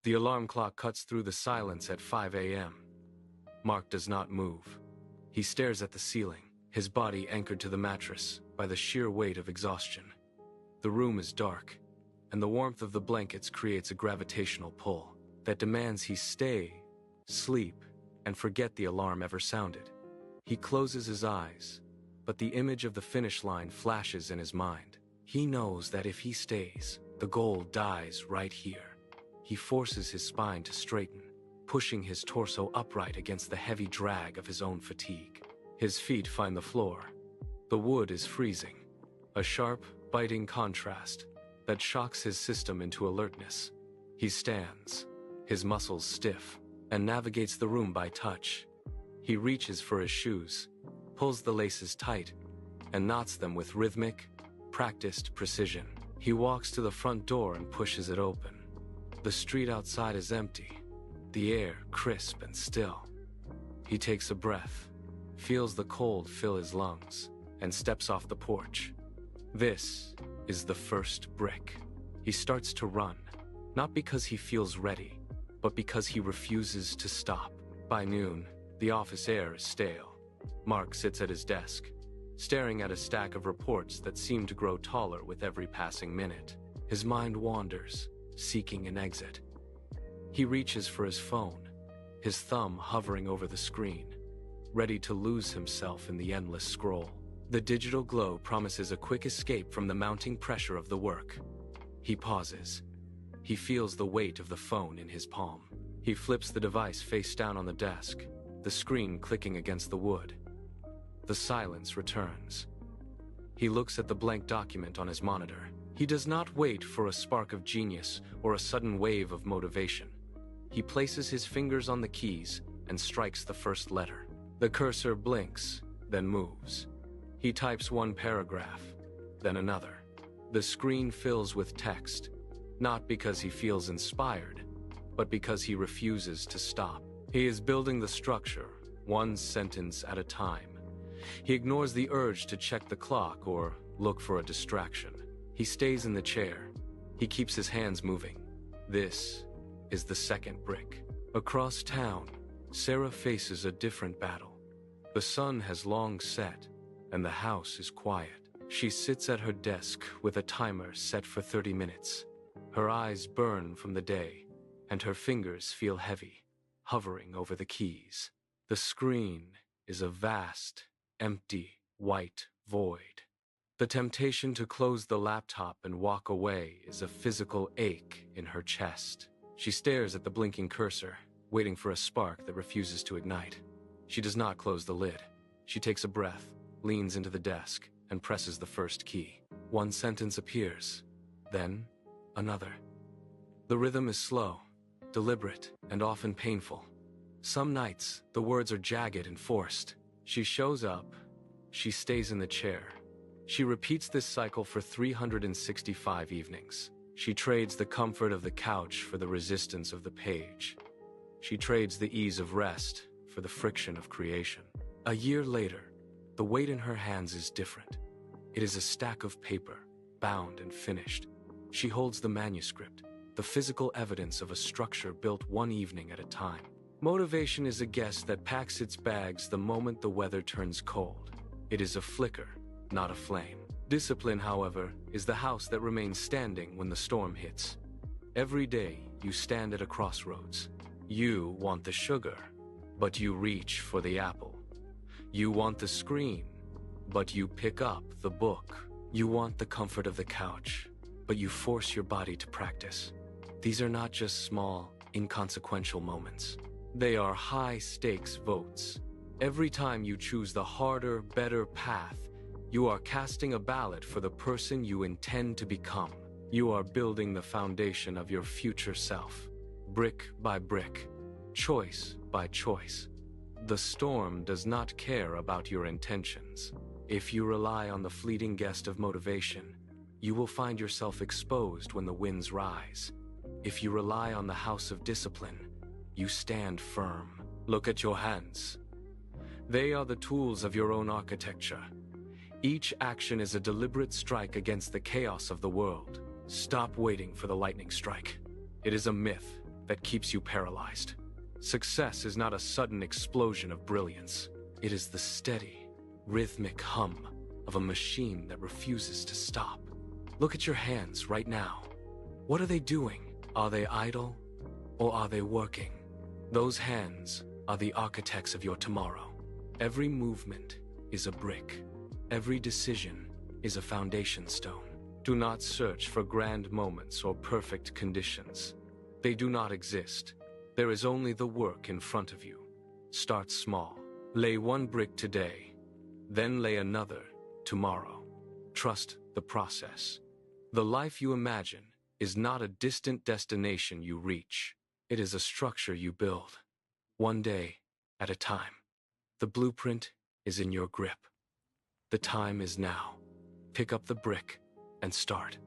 The alarm clock cuts through the silence at 5 a.m. Mark does not move. He stares at the ceiling, his body anchored to the mattress by the sheer weight of exhaustion. The room is dark, and the warmth of the blankets creates a gravitational pull that demands he stay, sleep, and forget the alarm ever sounded. He closes his eyes, but the image of the finish line flashes in his mind. He knows that if he stays, the goal dies right here. He forces his spine to straighten, pushing his torso upright against the heavy drag of his own fatigue. His feet find the floor. The wood is freezing, a sharp, biting contrast that shocks his system into alertness. He stands, his muscles stiff, and navigates the room by touch. He reaches for his shoes, pulls the laces tight, and knots them with rhythmic, practiced precision. He walks to the front door and pushes it open. The street outside is empty, the air crisp and still. He takes a breath, feels the cold fill his lungs, and steps off the porch. This is the first brick. He starts to run, not because he feels ready, but because he refuses to stop. By noon, the office air is stale. Mark sits at his desk, staring at a stack of reports that seem to grow taller with every passing minute. His mind wanders, seeking an exit. He reaches for his phone, his thumb hovering over the screen, ready to lose himself in the endless scroll. The digital glow promises a quick escape from the mounting pressure of the work. He pauses. He feels the weight of the phone in his palm. He flips the device face down on the desk, the screen clicking against the wood. The silence returns. He looks at the blank document on his monitor. He does not wait for a spark of genius or a sudden wave of motivation. He places his fingers on the keys and strikes the first letter. The cursor blinks, then moves. He types one paragraph, then another. The screen fills with text, not because he feels inspired, but because he refuses to stop. He is building the structure, one sentence at a time. He ignores the urge to check the clock or look for a distraction. He stays in the chair. He keeps his hands moving. This is the second brick. Across town, Sarah faces a different battle. The sun has long set, and the house is quiet. She sits at her desk with a timer set for 30 minutes. Her eyes burn from the day, and her fingers feel heavy, hovering over the keys. The screen is a vast, empty, white void. The temptation to close the laptop and walk away is a physical ache in her chest. She stares at the blinking cursor, waiting for a spark that refuses to ignite. She does not close the lid. She takes a breath, leans into the desk, and presses the first key. One sentence appears, then another. The rhythm is slow, deliberate, and often painful. Some nights, the words are jagged and forced. She shows up. She stays in the chair. She repeats this cycle for 365 evenings. She trades the comfort of the couch for the resistance of the page. She trades the ease of rest for the friction of creation. A year later, the weight in her hands is different. It is a stack of paper, bound and finished. She holds the manuscript, the physical evidence of a structure built one evening at a time. Motivation is a guest that packs its bags the moment the weather turns cold. It is a flicker, not a flame. Discipline, however, is the house that remains standing when the storm hits. Every day, you stand at a crossroads. You want the sugar, but you reach for the apple. You want the screen, but you pick up the book. You want the comfort of the couch, but you force your body to practice. These are not just small, inconsequential moments. They are high-stakes votes. Every time you choose the harder, better path, you are casting a ballot for the person you intend to become. You are building the foundation of your future self, brick by brick, choice by choice. The storm does not care about your intentions. If you rely on the fleeting guest of motivation, you will find yourself exposed when the winds rise. If you rely on the house of discipline, you stand firm. Look at your hands. They are the tools of your own architecture. Each action is a deliberate strike against the chaos of the world. Stop waiting for the lightning strike. It is a myth. that keeps you paralyzed. Success is not a sudden explosion of brilliance. It is the steady, rhythmic hum of a machine that refuses to stop. Look at your hands right now. What are they doing? Are they idle or are they working? Those hands are the architects of your tomorrow. Every movement is a brick. Every decision is a foundation stone. Do not search for grand moments or perfect conditions. They do not exist. There is only the work in front of you. Start small. Lay one brick today, then lay another tomorrow. Trust the process. The life you imagine is not a distant destination you reach. It is a structure you build, one day at a time. The blueprint is in your grip. The time is now. Pick up the brick and start.